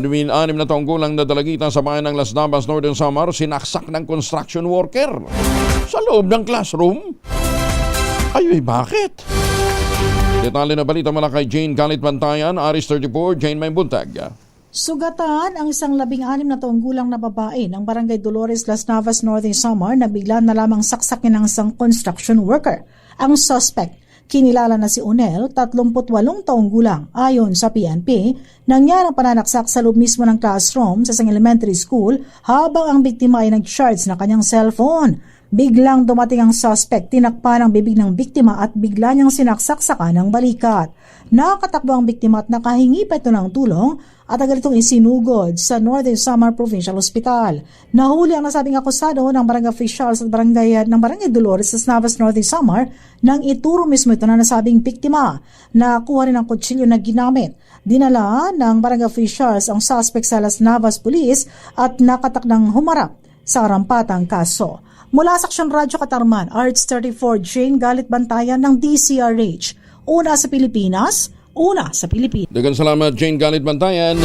6 na taong gulang na dalagita sa bayan ng Las Navas, Northern Samar, sinaksak ng construction worker sa loob ng classroom. Ay, bakit? Detalye na balita mula kay Jane Galit Bantayan, Aris 34, Jane May Buntag. Sugatan ang isang 16 na taong gulang na babae ng Barangay Dolores, Las Navas, Northern Samar na bigla na lamang saksakin ng isang construction worker. Ang suspect, kinilala na si Unel, 38 taong gulang. Ayon sa PNP, nangyari ang pananaksak sa loob mismo ng classroom sa isang elementary school habang ang biktima ay nag-charge na kanyang cellphone. Biglang dumating ang suspect, tinakpan ang bibig ng biktima at bigla niyang sinaksak sa kanang balikat. Nakatakbo ang biktima at nakahingi pa ito ng tulong at agad itong isinugod sa Northern Samar Provincial Hospital. Nahuli ang nasabing akusado ng barangay officials at barangay Dolores sa Navas, Northern Samar nang ituro mismo ito na nasabing biktima. Nakuha rin ang kutsilyo na ginamit. Dinala ng barangay officials ang suspect sa Las Navas Police at nakatakdang humarap sa karampatang kaso. Mula sa Aksyon Radyo Katarman, Arts 34, Jane Galit Bantayan ng DCRH. Una sa Pilipinas, una sa Pilipinas. Daghang salamat, Jane Galit Bantayan.